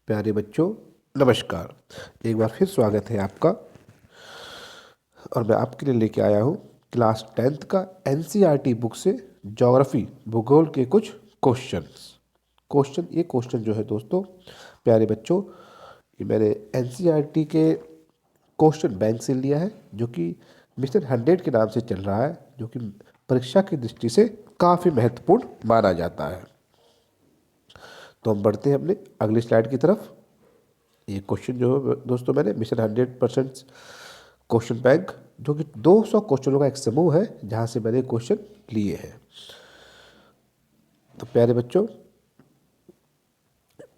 प्यारे बच्चों, नमस्कार। एक बार फिर स्वागत है आपका। और मैं आपके लिए लेके आया हूँ क्लास 10th का एनसीईआरटी बुक से ज्योग्राफी भूगोल के कुछ ये क्वेश्चन जो है दोस्तों, प्यारे बच्चों, ये मैंने एनसीईआरटी के क्वेश्चन बैंक से लिया है, जो कि मिशन 100 के नाम से चल रहा है, जो कि परीक्षा की दृष्टि से काफ़ी महत्वपूर्ण माना जाता है। तो हम बढ़ते हैं अपने अगली स्लाइड की तरफ। ये क्वेश्चन जो है दोस्तों, मैंने मिशन 100% क्वेश्चन बैंक, जो कि 200 क्वेश्चनों का एक समूह है, जहाँ से मैंने क्वेश्चन लिए हैं। तो प्यारे बच्चों,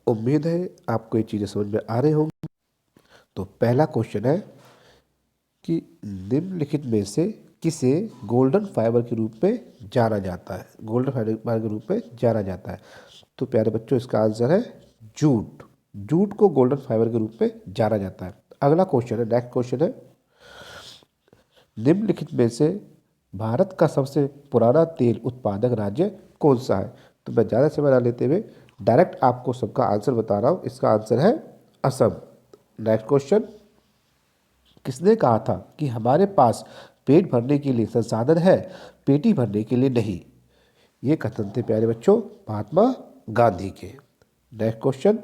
उम्मीद है आपको ये चीज़ें समझ में आ रही होंगी। तो पहला क्वेश्चन है कि निम्नलिखित में से किसे गोल्डन फाइबर के रूप में जाना जाता है? गोल्डन फाइबर के रूप में जाना जाता है। तो प्यारे बच्चों, इसका आंसर है जूट। जूट को गोल्डन फाइबर के रूप में जाना जाता है। अगला क्वेश्चन है, नेक्स्ट क्वेश्चन है, निम्नलिखित में से भारत का सबसे पुराना तेल उत्पादक राज्य कौन सा है? तो मैं ज़्यादा समय ना लेते हुए डायरेक्ट आपको सबका आंसर बता रहा हूँ। इसका आंसर है असम। नेक्स्ट क्वेश्चन, किसने कहा था कि हमारे पास पेट भरने के लिए संसाधन है, पेटी भरने के लिए नहीं? ये कथन थे प्यारे बच्चों महात्मा गांधी के। नेक्स्ट क्वेश्चन,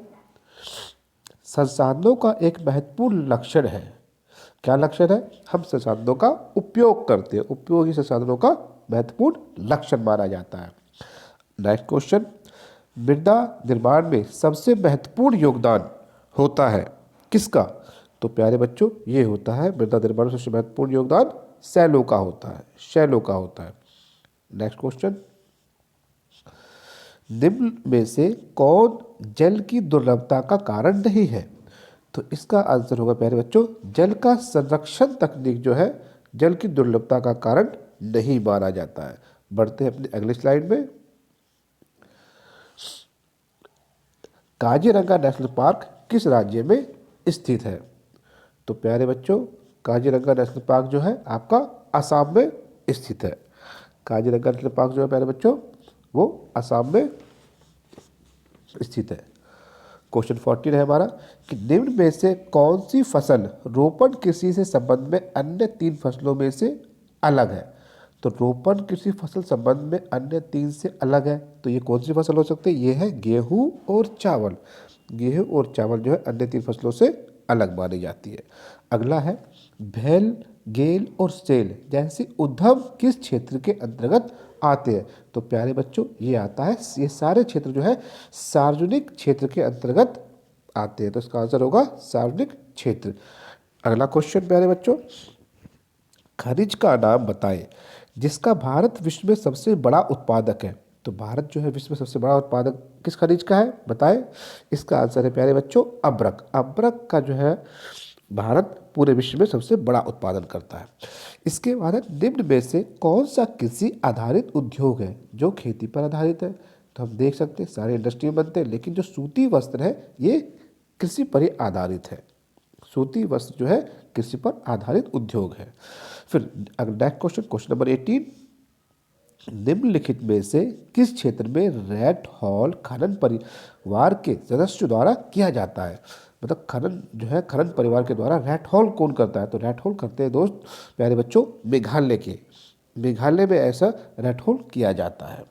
संसाधनों का एक महत्वपूर्ण लक्षण है। क्या लक्षण है? हम संसाधनों का उपयोग करते हैं। उपयोगी संसाधनों का महत्वपूर्ण लक्षण माना जाता है। नेक्स्ट क्वेश्चन, मृदा निर्माण में सबसे महत्वपूर्ण योगदान होता है किसका? तो प्यारे बच्चों, ये होता है मृदा निर्माण में सबसे महत्वपूर्ण योगदान शैलों का होता है। शैलों का होता है। नेक्स्ट क्वेश्चन, निम्न में से कौन जल की दुर्लभता का कारण नहीं है? तो इसका आंसर होगा प्यारे बच्चों, जल का संरक्षण तकनीक जो है जल की दुर्लभता का कारण नहीं माना जाता है। बढ़ते हैं अपनी अगली स्लाइड में। काजीरंगा नेशनल पार्क किस राज्य में स्थित है? तो प्यारे बच्चों, काजीरंगा नेशनल पार्क जो है आपका असम में स्थित है। काजीरंगा नेशनल पार्क जो है प्यारे बच्चों, वो असम में स्थित है। क्वेश्चन 14 है हमारा कि निम्न में से कौन सी फसल रोपण कृषि से संबंध में अन्य 3 फसलों में से अलग है? तो रोपण कृषि फसल संबंध में अन्य 3 से अलग है, तो ये कौन सी फसल हो सकती है? ये है गेहूं और चावल। गेहूं और चावल जो है अन्य 3 फसलों से अलग मानी जाती है। अगला है, भेल, गेल और सेल जैसे उद्यम किस क्षेत्र के अंतर्गत आते हैं? तो प्यारे बच्चों, ये आता है, ये सारे क्षेत्र जो है सार्वजनिक क्षेत्र के अंतर्गत आते हैं। तो इसका आंसर होगा सार्वजनिक क्षेत्र। अगला क्वेश्चन प्यारे बच्चों, खनिज का नाम बताएं जिसका भारत विश्व में सबसे बड़ा उत्पादक है। तो भारत जो है विश्व में सबसे बड़ा उत्पादक किस खनिज का है, बताएं। इसका आंसर है प्यारे बच्चों अब्रक। अब्रक का जो है भारत पूरे विश्व में सबसे बड़ा उत्पादन करता है। इसके बाद है, निम्न में से कौन सा कृषि आधारित उद्योग है जो खेती पर आधारित है? तो हम देख सकते हैं सारे इंडस्ट्री में बनते हैं, लेकिन जो सूती वस्त्र है ये कृषि पर ही आधारित है। सूती वस्त्र जो है कृषि पर आधारित उद्योग है। फिर अगला नेक्स्ट क्वेश्चन, क्वेश्चन नंबर 18, निम्नलिखित में से किस क्षेत्र में रैट हॉल खनन परिवार के सदस्यों द्वारा किया जाता है? मतलब खनन जो है खनन परिवार के द्वारा रैट हॉल कौन करता है? तो रैट हॉल करते हैं दोस्त प्यारे बच्चों मेघालय के। मेघालय में ऐसा रैट हॉल किया जाता है,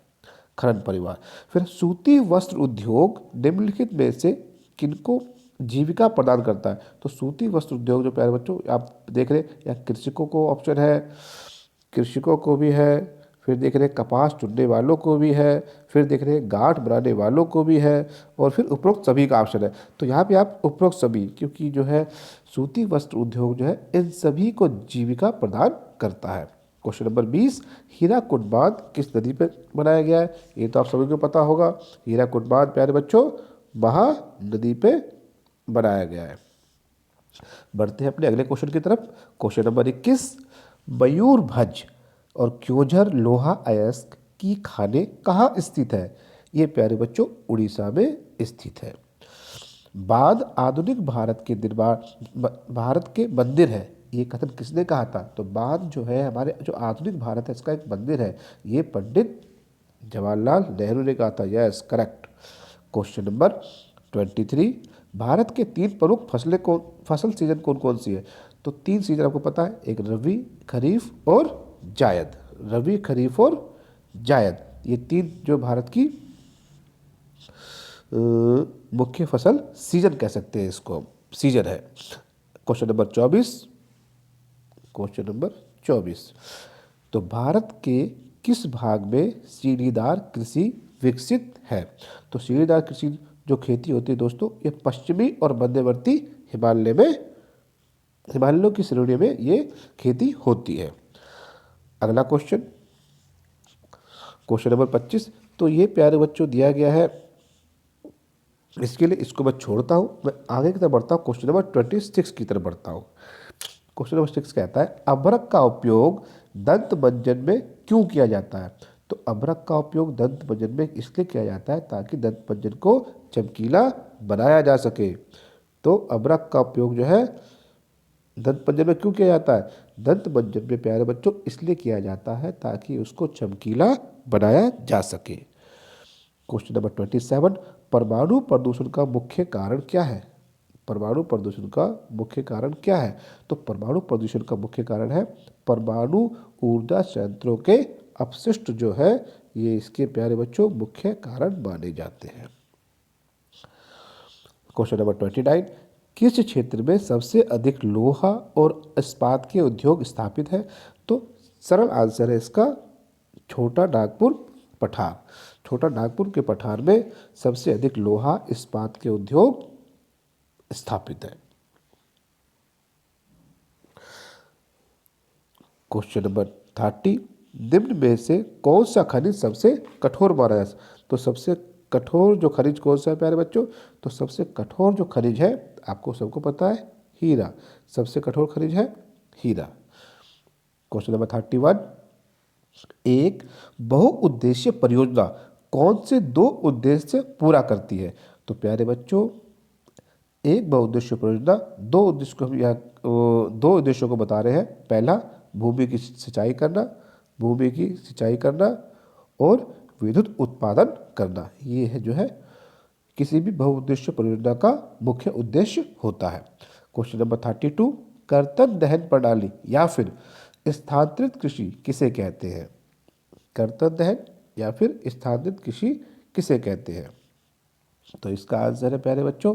खनन परिवार। फिर सूती वस्त्र उद्योग निम्नलिखित में से किनको जीविका प्रदान करता है? तो सूती वस्त्र उद्योग जो प्यारे बच्चों आप देख रहे हैं, या कृषकों को ऑप्शन है, कृषकों को भी है, फिर देख रहे हैं कपास चुनने वालों को भी है, फिर देख रहे हैं गांठ बनाने वालों को भी है, और फिर उपरोक्त सभी का ऑप्शन है। तो यहाँ पे आप उपरोक्त सभी, क्योंकि जो है सूती वस्त्र उद्योग जो है इन सभी को जीविका प्रदान करता है। क्वेश्चन नंबर 20, हीराकुड बांध किस नदी पर बनाया गया है? ये तो आप सभी को पता होगा, हीराकुड बांध प्यारे बच्चों महानदी पे बनाया गया है। बढ़ते हैं अपने अगले क्वेश्चन की तरफ। क्वेश्चन नंबर 21, मयूरभंज और क्योंझर लोहा अयस्क की खाने कहाँ स्थित है? ये प्यारे बच्चों उड़ीसा में स्थित है। बांध आधुनिक भारत के निर्माण भारत के मंदिर है, ये कथन किसने कहा था? तो बांध जो है हमारे जो आधुनिक भारत है इसका एक मंदिर है, ये पंडित जवाहरलाल नेहरू ने कहा था। Yes, correct. Question number 23, Bharat के 3 प्रमुख फसल सीजन कौन कौन सी है? तो 3 सीजन आपको पता है, एक रबी, खरीफ और जायद। रबी, खरीफ और जायद, ये 3 जो भारत की मुख्य फसल सीजन कह सकते हैं, इसको सीजन है। क्वेश्चन नंबर 24, क्वेश्चन नंबर 24, तो भारत के किस भाग में सीढ़ीदार कृषि विकसित है? तो सीढ़ीदार कृषि जो खेती होती है दोस्तों, ये पश्चिमी और मध्यवर्ती हिमालयों की श्रेणी में ये खेती होती है। अगला क्वेश्चन, क्वेश्चन नंबर 25, तो ये प्यारे बच्चों दिया गया है, इसके लिए इसको मैं छोड़ता हूँ, मैं आगे की तरफ बढ़ता हूँ, क्वेश्चन नंबर 26 की तरफ बढ़ता हूँ। क्वेश्चन नंबर 6 कहता है अभ्रक का उपयोग दंत मंजन में क्यों किया जाता है? तो अभ्रक का उपयोग दंत मंजन में इसलिए किया जाता है ताकि दंत मंजन को चमकीला बनाया जा सके। तो अभ्रक का उपयोग जो है दंत मंजन में क्यों किया जाता है? दंत मंजन में प्यारे बच्चों इसलिए किया जाता है ताकि उसको चमकीला बनाया जा सके। क्वेश्चन नंबर 27, परमाणु प्रदूषण का मुख्य कारण क्या है? परमाणु प्रदूषण का मुख्य कारण क्या है? तो परमाणु प्रदूषण का मुख्य कारण है परमाणु ऊर्जा संयंत्रों के अपशिष्ट जो है, ये इसके प्यारे बच्चों मुख्य कारण माने जाते हैं। क्वेश्चन नंबर 29, किस क्षेत्र में सबसे अधिक लोहा और इस्पात के उद्योग स्थापित है? तो सरल आंसर है इसका छोटा नागपुर पठार। छोटा नागपुर के पठार में सबसे अधिक लोहा इस्पात के उद्योग स्थापित है। क्वेश्चन नंबर 30, निम्न में से कौन सा खनिज सबसे कठोर माना जाता है? तो सबसे कठोर जो खनिज कौन सा है प्यारे बच्चों? तो सबसे कठोर जो खनिज है आपको सबको पता है, हीरा। सबसे कठोर खनिज है हीरा। क्वेश्चन नंबर 31, एक बहुउद्देशीय परियोजना कौन से 2 उद्देश्य पूरा करती है? तो प्यारे बच्चों एक बहुउद्देशीय परियोजना 2 उद्देश्य को हम यहाँ 2 उद्देश्यों को बता रहे हैं। पहला भूमि की सिंचाई करना और विद्युत उत्पादन करना, ये है जो है किसी भी बहुउद्देशीय परियोजना का मुख्य उद्देश्य होता है। क्वेश्चन नंबर 32, कर्तन दहन प्रणाली या फिर स्थानांतरित कृषि किसे कहते हैं? कर्तन दहन या फिर स्थानांतरित कृषि किसे कहते हैं? तो इसका आंसर है प्यारे बच्चों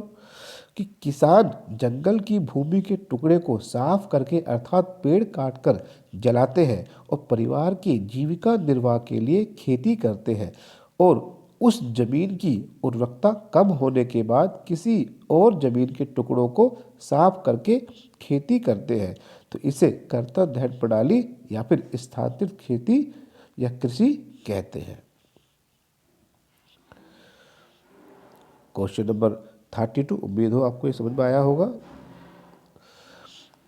कि किसान जंगल की भूमि के टुकड़े को साफ करके अर्थात पेड़ काटकर जलाते हैं और परिवार की जीविका निर्वाह के लिए खेती करते हैं और उस जमीन की उर्वरकता कम होने के बाद किसी और जमीन के टुकड़ों को साफ करके खेती करते हैं। तो इसे कर्तन दहन प्रणाली या फिर स्थानांतरित खेती या कृषि कहते हैं। क्वेश्चन नंबर 32, उम्मीद हो आपको ये समझ में आया होगा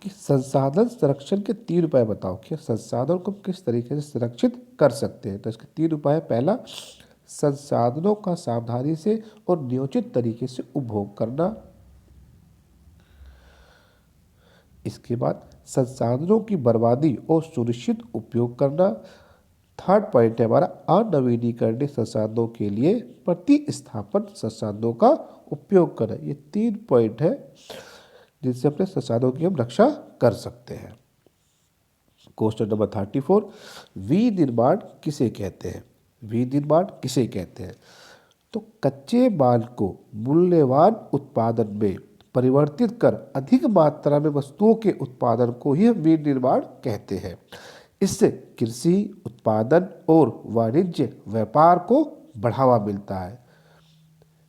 कि संसाधन संरक्षण के 3 उपाय बताओ कि संसाधन को किस तरीके से संरक्षित कर सकते हैं। तो इसके 3 उपाय, पहला संसाधनों का सावधानी से और नियोजित तरीके से उपभोग करना। इसके बाद संसाधनों की बर्बादी और सुनिश्चित उपयोग करना। थर्ड पॉइंट है हमारा अनवीनीकरणीय संसाधनों के लिए प्रतिस्थापन संसाधनों का उपयोग करना। ये 3 पॉइंट है जिनसे अपने संसाधनों की हम रक्षा कर सकते हैं। क्वेश्चन नंबर 34, विनिर्माण किसे कहते हैं? विनिर्माण किसे कहते हैं? तो कच्चे माल को मूल्यवान उत्पादन में परिवर्तित कर अधिक मात्रा में वस्तुओं के उत्पादन को ही हम विनिर्माण कहते हैं। इससे कृषि उत्पादन और वाणिज्य व्यापार को बढ़ावा मिलता है,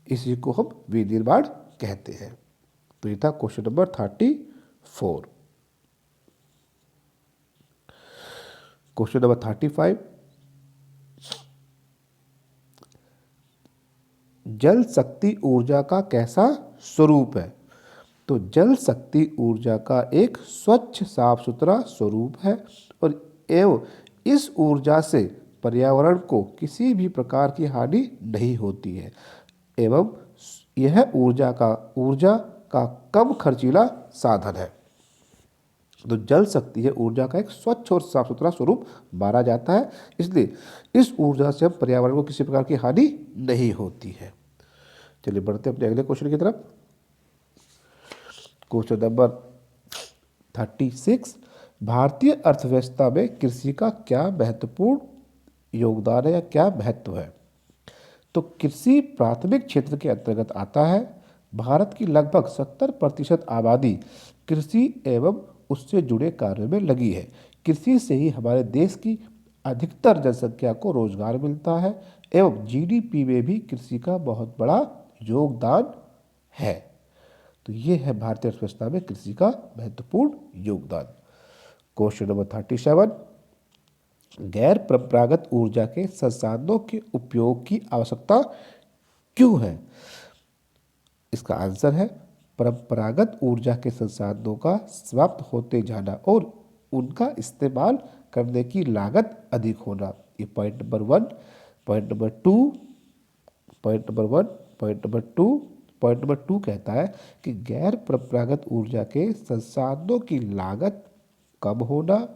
इसी को हम विनिर्माण कहते हैं। तो ये था क्वेश्चन नंबर 34। क्वेश्चन नंबर 35, जल शक्ति ऊर्जा का कैसा स्वरूप है? तो जल शक्ति ऊर्जा का एक स्वच्छ साफ सुथरा स्वरूप है और एवं इस ऊर्जा से पर्यावरण को किसी भी प्रकार की हानि नहीं होती है एवं यह ऊर्जा का कम खर्चीला साधन है। तो जल शक्ति है ऊर्जा का एक स्वच्छ और साफ सुथरा स्वरूप माना जाता है, इसलिए इस ऊर्जा से हम पर्यावरण को किसी प्रकार की हानि नहीं होती है। चलिए बढ़ते अपने अगले क्वेश्चन की तरफ। क्वेश्चन नंबर 36, भारतीय अर्थव्यवस्था में कृषि का क्या महत्वपूर्ण योगदान है या क्या महत्व है? तो कृषि प्राथमिक क्षेत्र के अंतर्गत आता है। भारत की लगभग 70% आबादी कृषि एवं उससे जुड़े कार्यों में लगी है। कृषि से ही हमारे देश की अधिकतर जनसंख्या को रोजगार मिलता है एवं जीडीपी में भी कृषि का बहुत बड़ा योगदान है। तो ये है भारतीय अर्थव्यवस्था में कृषि का महत्वपूर्ण योगदान। क्वेश्चन नंबर 37, गैर परंपरागत ऊर्जा के संसाधनों के उपयोग की आवश्यकता क्यों है? इसका आंसर है परंपरागत ऊर्जा के संसाधनों का समाप्त होते जाना और उनका इस्तेमाल करने की लागत अधिक होना। ये point number 1। Point number 2, point number 1, point number 2, point number 2 कहता है कि गैर परंपरागत ऊर्जा के संसाधनों की लागत कम होना,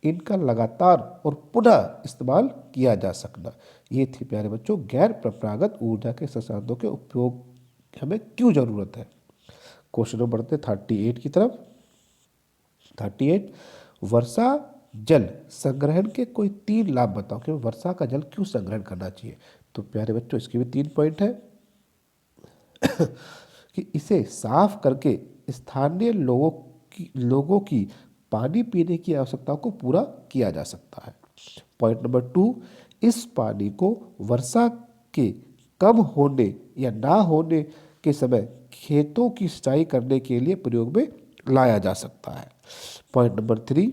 इनका लगातार और पुनः इस्तेमाल किया जा सकना। ये थी प्यारे बच्चों गैर परंपरागत ऊर्जा के संसाधनों के उपयोग हमें क्यों जरूरत है। क्वेश्चन नंबर बढ़ते 38 की तरफ। 38, वर्षा जल संग्रहण के कोई 3 लाभ बताओ कि वर्षा का जल क्यों संग्रहण करना चाहिए। तो प्यारे बच्चों इसके भी 3 पॉइंट है कि इसे साफ करके स्थानीय लोगों की पानी पीने की आवश्यकताओं को पूरा किया जा सकता है। पॉइंट नंबर 2, इस पानी को वर्षा के कम होने या ना होने के समय खेतों की सिंचाई करने के लिए प्रयोग में लाया जा सकता है। पॉइंट नंबर 3,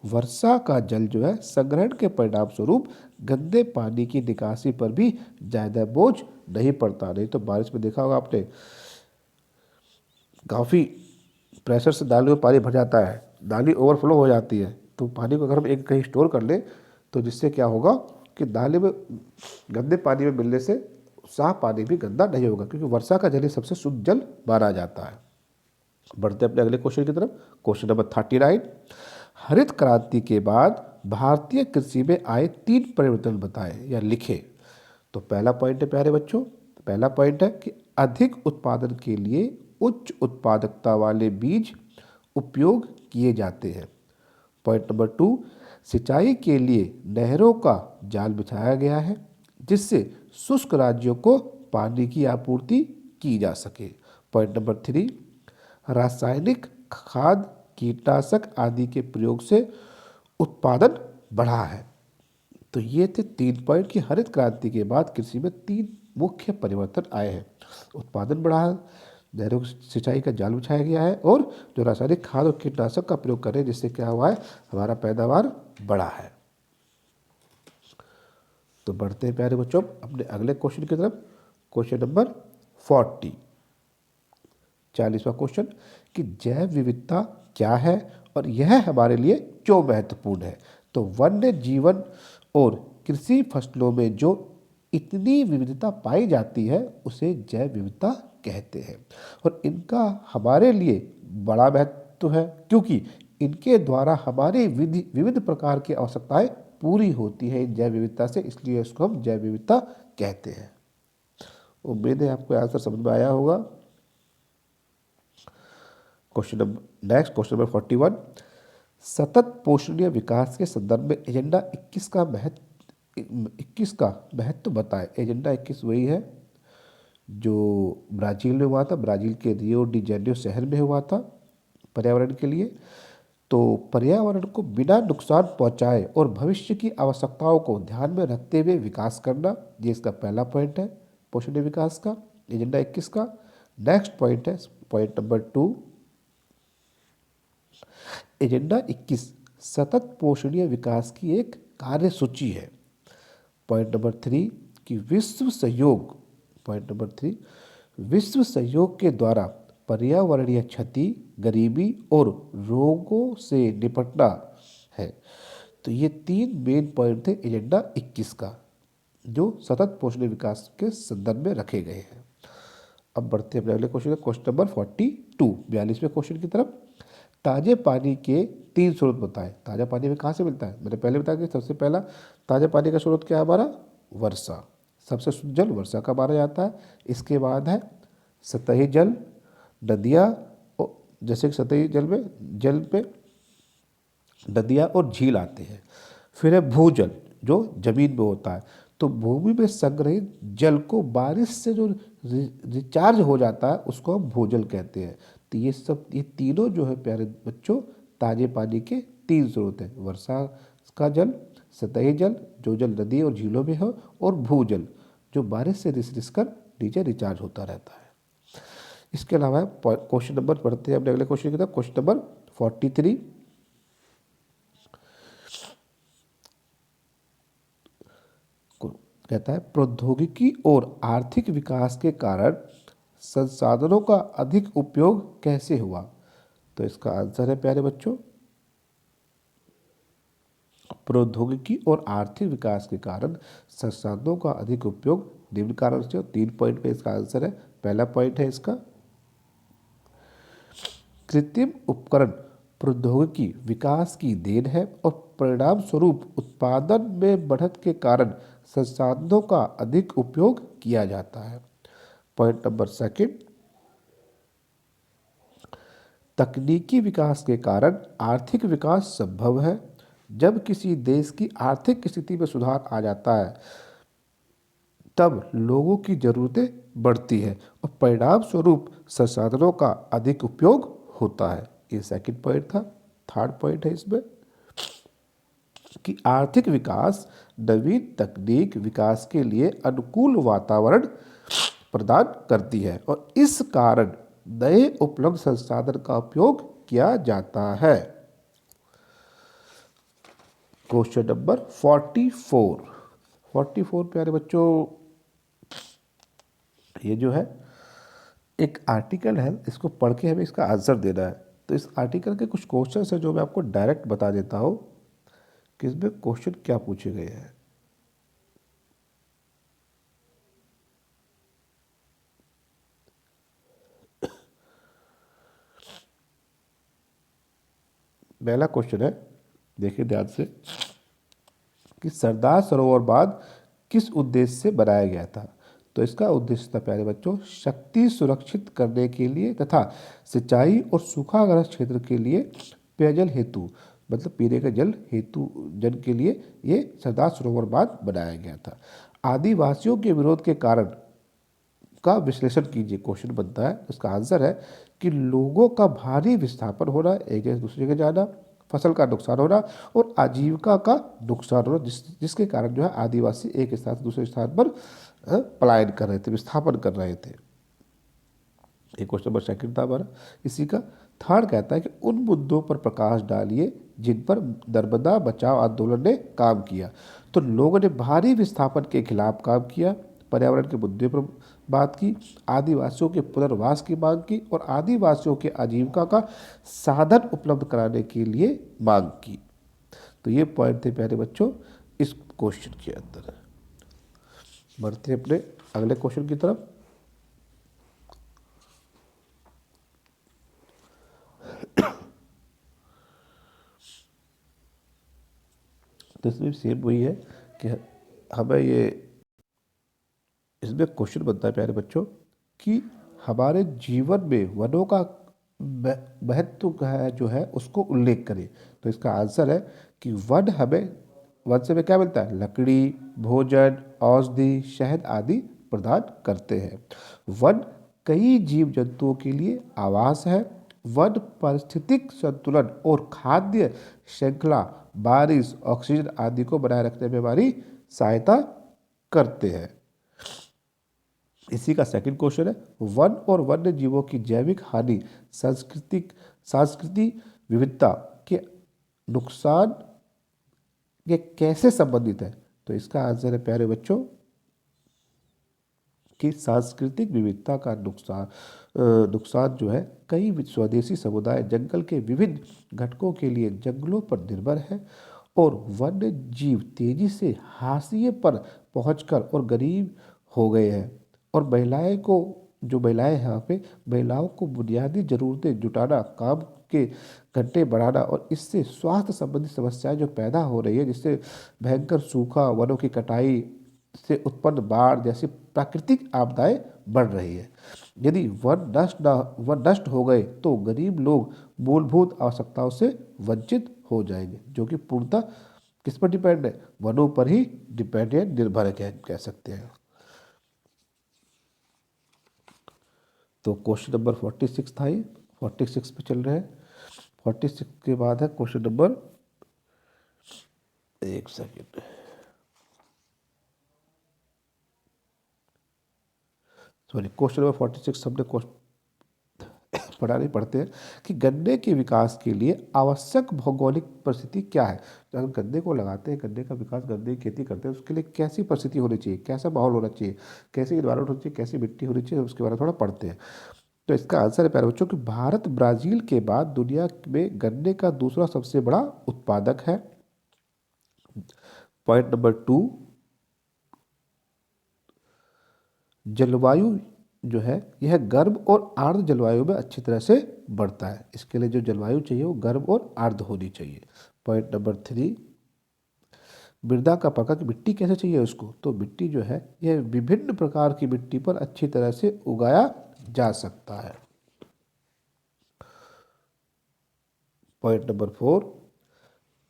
वर्षा का जल जो है संग्रहण के परिणाम स्वरूप गंदे पानी की निकासी पर भी ज्यादा बोझ नहीं पड़ता। नहीं तो बारिश में देखा होगा आपने, काफ़ी प्रेशर से नाली में पानी भर जाता है, नाली ओवरफ्लो हो जाती है। तो पानी को अगर हम एक कहीं स्टोर कर लें तो जिससे क्या होगा कि नाली में गंदे पानी में मिलने से साफ पानी भी गंदा नहीं होगा, क्योंकि वर्षा का जल ही सबसे शुद्ध जल माना जाता है। बढ़ते अपने अगले क्वेश्चन की तरफ। क्वेश्चन नंबर 39, हरित क्रांति के बाद भारतीय कृषि में आए 3 परिवर्तन बताएं या लिखें। तो पहला पॉइंट है प्यारे बच्चों, पहला पॉइंट है कि अधिक उत्पादन के लिए उच्च उत्पादकता वाले बीज उपयोग किए जाते हैं। पॉइंट नंबर 2, सिंचाई के लिए नहरों का जाल बिछाया गया है जिससे शुष्क राज्यों को पानी की आपूर्ति की जा सके। पॉइंट नंबर 3, रासायनिक खाद, कीटनाशक आदि के प्रयोग से उत्पादन बढ़ा है। तो ये थे 3 पॉइंट कि हरित क्रांति के बाद कृषि में 3 मुख्य परिवर्तन आए हैं। उत्पादन बढ़ा है, नहरों की सिंचाई का जाल बिछाया गया है और जो रासायनिक खाद और कीटनाशक का प्रयोग कर रहे हैं जिससे क्या हुआ है, हमारा पैदावार बढ़ा है। तो बढ़ते हैं प्यारे बच्चों अपने अगले क्वेश्चन की तरफ। क्वेश्चन नंबर 40, 40वां क्वेश्चन कि जैव विविधता क्या है और यह हमारे लिए क्यों महत्वपूर्ण है। तो वन्य जीवन और कृषि फसलों में जो इतनी विविधता पाई जाती है उसे जैव विविधता कहते हैं और इनका हमारे लिए बड़ा महत्व है क्योंकि इनके द्वारा हमारे विविध प्रकार की आवश्यकताएं पूरी होती है इन जैव विविधता से, इसलिए इसको हम जैव विविधता कहते हैं। उम्मीद है आपको आंसर समझ में आया होगा। क्वेश्चन नंबर 41, सतत पोषणीय विकास के संदर्भ में एजेंडा 21 का महत्व बताएं। एजेंडा 21 वही है जो ब्राज़ील में हुआ था, ब्राज़ील के रियो डी जेनेरियो शहर में हुआ था पर्यावरण के लिए। तो पर्यावरण को बिना नुकसान पहुंचाए और भविष्य की आवश्यकताओं को ध्यान में रखते हुए विकास करना, ये इसका पहला पॉइंट है पोषणीय विकास का, एजेंडा 21 का। नेक्स्ट पॉइंट है पॉइंट नंबर 2, एजेंडा 21 सतत पोषणीय विकास की एक कार्यसूची है। पॉइंट नंबर 3 कि विश्व सहयोग, पॉइंट नंबर 3 विश्व सहयोग के द्वारा पर्यावरणीय क्षति, गरीबी और रोगों से निपटना है। तो ये 3 मेन पॉइंट थे एजेंडा 21 का जो सतत पोषणीय विकास के संदर्भ में रखे गए हैं। अब बढ़ते हैं अपने अगले क्वेश्चन, क्वेश्चन नंबर 42, 42वें क्वेश्चन की तरफ। ताजे पानी के 3 स्रोत बताएं। ताज़ा पानी में कहाँ से मिलता है, मैंने पहले बताया कि सबसे पहला ताज़ा पानी का स्रोत क्या है हमारा, वर्षा, सबसे शुद्ध जल वर्षा का माना जाता है। इसके बाद है सतही जल, नदियाँ जैसे कि सतही जल पे नदियाँ और झील आते हैं। फिर है भूजल जो जमीन में होता है। तो भूमि में संग्रहित जल को बारिश से जो रिचार्ज हो जाता है उसको हम भूजल कहते हैं। तो ये तीनों जो है प्यारे बच्चों ताजे पानी के तीन स्रोत हैं। वर्षा का जल, सतही जल जो जल नदी और झीलों में हो, और भूजल जो बारिश से रिस रिस कर नीचे रिचार्ज होता रहता है। इसके अलावा क्वेश्चन नंबर पढ़ते हैं अपने अगले क्वेश्चन की तरफ। क्वेश्चन नंबर 43 कहता है प्रौद्योगिकी और आर्थिक विकास के कारण संसाधनों का अधिक उपयोग कैसे हुआ। तो इसका आंसर है प्यारे बच्चों, प्रौद्योगिकी और आर्थिक विकास के कारण संसाधनों का अधिक उपयोग निम्न कारण से। 3 पॉइंट पे इसका आंसर है। पहला पॉइंट है इसका, कृत्रिम उपकरण प्रौद्योगिकी विकास की देन है और परिणाम स्वरूप उत्पादन में बढ़त के कारण संसाधनों का अधिक उपयोग किया जाता है। पॉइंट नंबर सेकंड, तकनीकी विकास के कारण आर्थिक विकास संभव है। जब किसी देश की आर्थिक स्थिति में सुधार आ जाता है तब लोगों की ज़रूरतें बढ़ती है और परिणाम स्वरूप संसाधनों का अधिक उपयोग होता है। ये सेकंड पॉइंट था। थर्ड पॉइंट है इसमें कि आर्थिक विकास नवीन तकनीक विकास के लिए अनुकूल वातावरण प्रदान करती है और इस कारण नए उपलब्ध संसाधन का उपयोग किया जाता है। क्वेश्चन नंबर 44 प्यारे बच्चों, ये जो है एक आर्टिकल है, इसको पढ़ के हमें इसका आंसर देना है। तो इस आर्टिकल के कुछ क्वेश्चन है जो मैं आपको डायरेक्ट बता देता हूँ कि इसमें क्वेश्चन क्या पूछे गए हैं। पहला क्वेश्चन है, देखिए ध्यान से, कि सरदार सरोवर बांध किस उद्देश्य से बनाया गया था। तो इसका उद्देश्य था प्यारे बच्चों शक्ति सुरक्षित करने के लिए तथा सिंचाई और सूखाग्रस्त क्षेत्र के लिए पेयजल हेतु, मतलब पीने के जल हेतु जल के लिए ये सरदार सरोवर बांध बनाया गया था। आदिवासियों के विरोध के कारण का विश्लेषण कीजिए। क्वेश्चन बनता है, इसका आंसर है कि लोगों का भारी विस्थापन होना, एक जगह दूसरी जगह जाना, फसल का नुकसान होना और आजीविका का नुकसान होना, जिसके कारण जो है आदिवासी एक स्थान से दूसरे स्थान पर पलायन कर रहे थे, विस्थापन कर रहे थे। एक क्वेश्चन नंबर सेकंड था हमारा। इसी का थर्ड कहता है कि उन मुद्दों पर प्रकाश डालिए जिन पर नर्मदा बचाओ आंदोलन ने काम किया। तो लोगों ने भारी विस्थापन के खिलाफ काम किया, पर्यावरण के मुद्दे पर बात की, आदिवासियों के पुनर्वास की मांग की और आदिवासियों के आजीविका का साधन उपलब्ध कराने के लिए मांग की। तो ये पॉइंट थे प्यारे बच्चों इस क्वेश्चन के अंदर। बढ़ते अपने अगले क्वेश्चन की तरफ। तो इसमें सेम वही है कि हमें ये इसमें क्वेश्चन बनता है प्यारे बच्चों कि हमारे जीवन में वनों का महत्व है जो है उसको उल्लेख करें। तो इसका आंसर है कि वन से हमें क्या मिलता है, लकड़ी, भोजन, औषधि, शहद आदि प्रदान करते हैं। वन कई जीव जंतुओं के लिए आवास है। वन पारिस्थितिक संतुलन और खाद्य श्रृंखला, बारिश, ऑक्सीजन आदि को बनाए रखने में हमारी सहायता करते हैं। इसी का सेकंड क्वेश्चन है, वन और वन्य जीवों की जैविक हानि सांस्कृतिक विविधता के नुकसान ये कैसे संबंधित है। तो इसका आंसर है प्यारे बच्चों कि सांस्कृतिक विविधता का नुकसान जो है, कई स्वदेशी समुदाय जंगल के विभिन्न घटकों के लिए जंगलों पर निर्भर है और वन्य जीव तेजी से हाशिए पर पहुंचकर और गरीब हो गए हैं। और महिलाएं हैं यहाँ पे, महिलाओं को बुनियादी ज़रूरतें जुटाना, काम के घंटे बढ़ाना और इससे स्वास्थ्य संबंधी समस्याएं जो पैदा हो रही है, जिससे भयंकर सूखा, वनों की कटाई से उत्पन्न बाढ़ जैसी प्राकृतिक आपदाएं बढ़ रही है। यदि वन नष्ट हो गए तो गरीब लोग मूलभूत आवश्यकताओं से वंचित हो जाएंगे, जो कि पूर्णतः किस पर डिपेंड है, वनों पर ही डिपेंड है, निर्भर है, कह सकते हैं। तो क्वेश्चन नंबर 46 था ये, 46 पे चल रहे हैं। 46 के बाद है क्वेश्चन नंबर, एक सेकेंड, सॉरी, क्वेश्चन नंबर 46 हमने पढ़ा नहीं, पढ़ते हैं कि गन्ने के विकास के लिए आवश्यक भौगोलिक परिस्थिति क्या है। जब हम गन्ने को लगाते हैं, गन्ने का विकास, गन्ने की खेती करते हैं, उसके लिए कैसी परिस्थिति होनी चाहिए, कैसा माहौल होना चाहिए, कैसी इन्वायरमेंट होनी चाहिए, कैसी मिट्टी होनी चाहिए, उसके बारे में थोड़ा पढ़ते हैं। तो इसका आंसर है प्यारे बच्चों कि भारत ब्राजील के बाद दुनिया में गन्ने का दूसरा सबसे बड़ा उत्पादक है। पॉइंट नंबर 2, जलवायु जो है यह गर्म और आर्द्र जलवायु में अच्छी तरह से बढ़ता है। इसके लिए जो जलवायु चाहिए वो गर्म और आर्द्र होनी चाहिए। पॉइंट नंबर 3, मृदा का प्रकार की मिट्टी कैसे चाहिए उसको, तो मिट्टी जो है यह विभिन्न प्रकार की मिट्टी पर अच्छी तरह से उगाया जा सकता है। पॉइंट नंबर 4,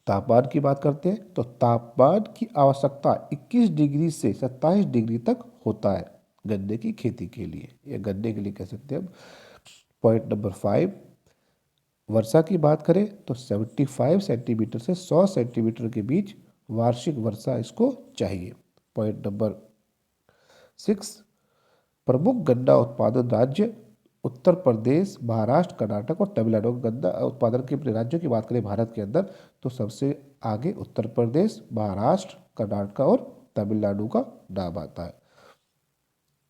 तापमान की बात करते हैं तो तापमान की आवश्यकता 21 डिग्री से 27 डिग्री तक होता है गन्ने की खेती के लिए, या गन्ने के लिए कह सकते हैं हम। पॉइंट नंबर 5, वर्षा की बात करें तो 75 सेंटीमीटर से 100 सेंटीमीटर के बीच वार्षिक वर्षा इसको चाहिए। पॉइंट नंबर 6, प्रमुख गन्ना उत्पादन राज्य उत्तर प्रदेश, महाराष्ट्र, कर्नाटक और तमिलनाडु। गन्ना उत्पादन के अपने राज्यों की बात करें भारत के अंदर तो सबसे आगे उत्तर प्रदेश, महाराष्ट्र, कर्नाटक और तमिलनाडु का नाम आता है।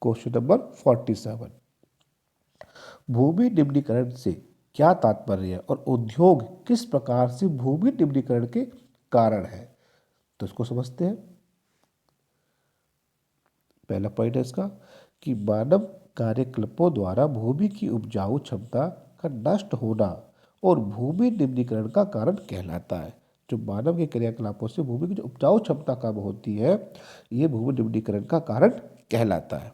क्वेश्चन नंबर 47, भूमि निम्नीकरण से क्या तात्पर्य है और उद्योग किस प्रकार से भूमि निम्नीकरण के कारण है, तो इसको समझते हैं। पहला पॉइंट है इसका कि मानव कार्यकलापों द्वारा भूमि की उपजाऊ क्षमता का नष्ट होना और भूमि निम्नीकरण का कारण कहलाता है। जो मानव के क्रियाकलापों से भूमि की जो उपजाऊ क्षमता कम होती है, ये भूमि निम्नीकरण का कारण कहलाता है।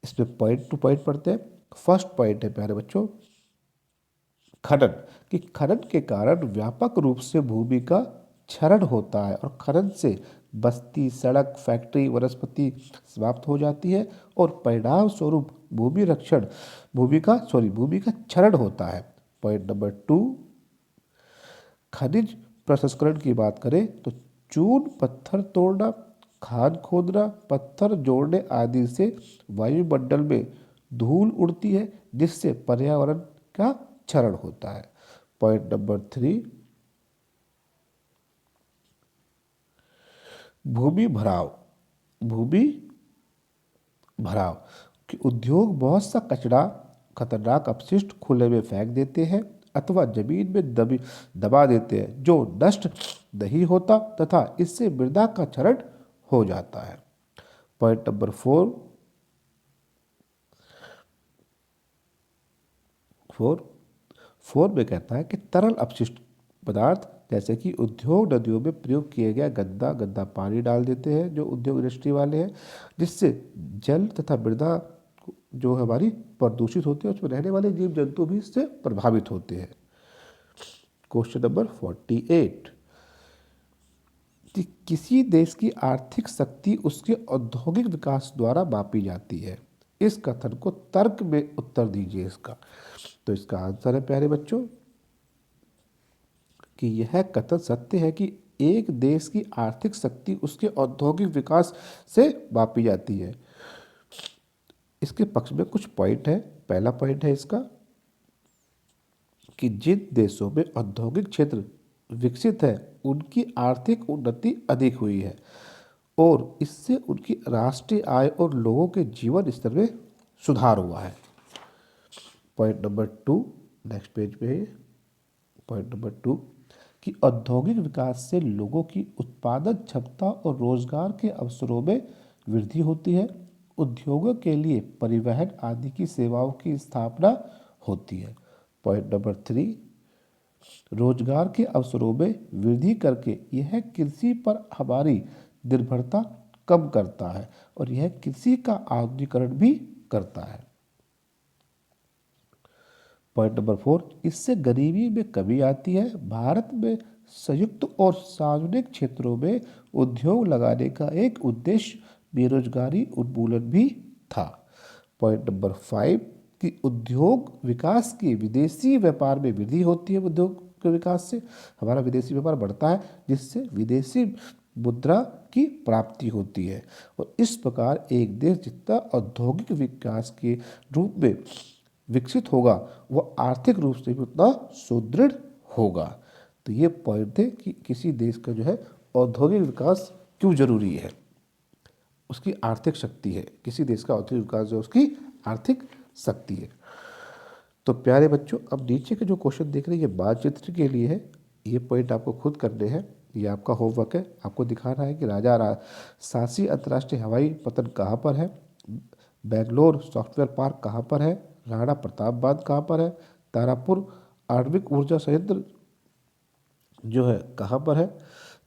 इसमें पॉइंट टू पॉइंट पढ़ते हैं। फर्स्ट पॉइंट है प्यारे बच्चों, खनन, कि खनन के कारण व्यापक रूप से भूमि का क्षरण होता है और खनन से बस्ती, सड़क, फैक्ट्री, वनस्पति समाप्त हो जाती है और परिणाम स्वरूप भूमि का क्षरण होता है। पॉइंट नंबर 2, खनिज प्रसंस्करण की बात करें तो चून पत्थर तोड़ना, खान खोदना, पत्थर जोड़ने आदि से वायुमंडल में धूल उड़ती है जिससे पर्यावरण का क्षरण होता है। पॉइंट नंबर 3, भूमि भराव कि उद्योग बहुत सा कचरा, खतरनाक अपशिष्ट खुले में फेंक देते हैं अथवा जमीन में दबा देते हैं जो नष्ट नहीं होता तथा इससे मृदा का क्षरण हो जाता है। पॉइंट नंबर 4 में कहता है कि तरल अपशिष्ट पदार्थ जैसे कि उद्योग नदियों में प्रयोग किए गया गंदा पानी डाल देते हैं जो उद्योग इंडस्ट्री वाले हैं, जिससे जल तथा मृदा जो हमारी प्रदूषित होती है, उसमें रहने वाले जीव जंतु भी इससे प्रभावित होते हैं। क्वेश्चन नंबर 48, कि किसी देश की आर्थिक शक्ति उसके औद्योगिक विकास द्वारा मापी जाती है। इस कथन को तर्क में उत्तर दीजिए इसका, तो इसका आंसर है प्यारे बच्चों कि यह कथन सत्य है कि एक देश की आर्थिक शक्ति उसके औद्योगिक विकास से मापी जाती है। इसके पक्ष में कुछ पॉइंट है। पहला पॉइंट है इसका कि जिन देशों में औद्योगिक क्षेत्र विकसित है उनकी आर्थिक उन्नति अधिक हुई है और इससे उनकी राष्ट्रीय आय और लोगों के जीवन स्तर में सुधार हुआ है। पॉइंट नंबर 2, नेक्स्ट पेज पे है। पॉइंट नंबर 2 कि औद्योगिक विकास से लोगों की उत्पादन क्षमता और रोजगार के अवसरों में वृद्धि होती है। उद्योगों के लिए परिवहन आदि की सेवाओं की स्थापना होती है। पॉइंट नंबर 3, रोजगार के अवसरों में वृद्धि करके यह कृषि पर हमारी निर्भरता कम करता है और यह कृषि का आधुनिकीकरण भी करता है। पॉइंट नंबर 4, इससे गरीबी में कमी आती है। भारत में संयुक्त और सार्वजनिक क्षेत्रों में उद्योग लगाने का एक उद्देश्य बेरोजगारी उन्मूलन भी था। पॉइंट नंबर 5 कि उद्योग विकास की विदेशी व्यापार में वृद्धि होती है। उद्योग के विकास से हमारा विदेशी व्यापार बढ़ता है, जिससे विदेशी मुद्रा की प्राप्ति होती है। और इस प्रकार एक देश जितना औद्योगिक विकास के रूप में विकसित होगा वह आर्थिक रूप से भी उतना सुदृढ़ होगा। तो ये पॉइंट थे कि किसी देश का जो है औद्योगिक विकास क्यों जरूरी है। उसकी आर्थिक शक्ति है, किसी देश का औद्योगिक विकास जो उसकी आर्थिक शक्ति है। तो प्यारे बच्चों, अब नीचे के जो क्वेश्चन देख रहे हैं ये मानचित्र के लिए है। ये पॉइंट आपको खुद करने हैं, ये आपका होमवर्क है। आपको दिखाना है कि सांची अंतर्राष्ट्रीय हवाई पतन कहाँ पर है, बेंगलोर सॉफ्टवेयर पार्क कहाँ पर है, राणा प्रताप बांध कहाँ पर है, तारापुर आणविक ऊर्जा संयंत्र जो है कहाँ पर है,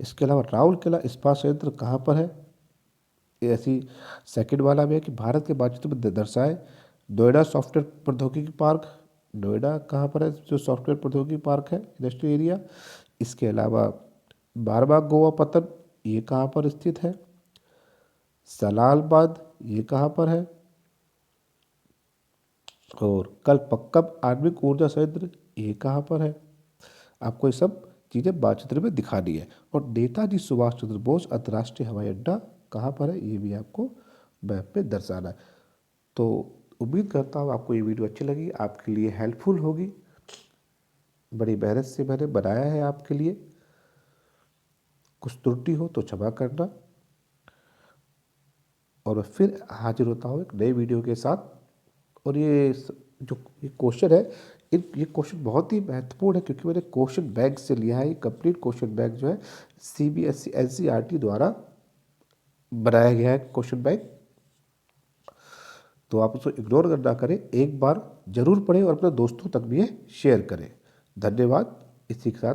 इसके अलावा राउरकेला इस्पात संयंत्र कहाँ पर है। ऐसी सेकंड वाला में है कि भारत के मानचित्र में दर्शाए नोएडा सॉफ्टवेयर प्रौद्योगिकी पार्क, नोएडा कहाँ पर है जो सॉफ्टवेयर प्रौद्योगिकी पार्क है, इंडस्ट्रियल एरिया। इसके अलावा बारबाग गोवा पतन ये कहाँ पर स्थित है, सलाल बांध ये कहाँ पर है, और कलपक्कम आणविक ऊर्जा संयंत्र ये कहाँ पर है। आपको ये सब चीज़ें मानचित्र में दिखानी है। और नेताजी सुभाष चंद्र बोस अंतर्राष्ट्रीय हवाई अड्डा कहाँ पर है ये भी आपको मैप पे दर्शाना है। तो उम्मीद करता हूँ आपको ये वीडियो अच्छी लगी, आपके लिए हेल्पफुल होगी। बड़ी मेहनत से मैंने बनाया है आपके लिए, कुछ त्रुटि हो तो क्षमा करना। और मैं फिर हाजिर होता हूँ एक नई वीडियो के साथ। और ये क्वेश्चन है, ये क्वेश्चन बहुत ही महत्वपूर्ण है, क्योंकि मैंने क्वेश्चन बैंक से लिया है। ये कंप्लीट क्वेश्चन बैंक जो है CBSE NCERT द्वारा बनाया गया है क्वेश्चन बैंक। तो आप उसको इग्नोर ना करें, एक बार जरूर पढ़ें और अपने दोस्तों तक भी ये शेयर करें। धन्यवाद। इसी के साथ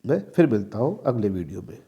मैं फिर मिलता हूँ अगले वीडियो में।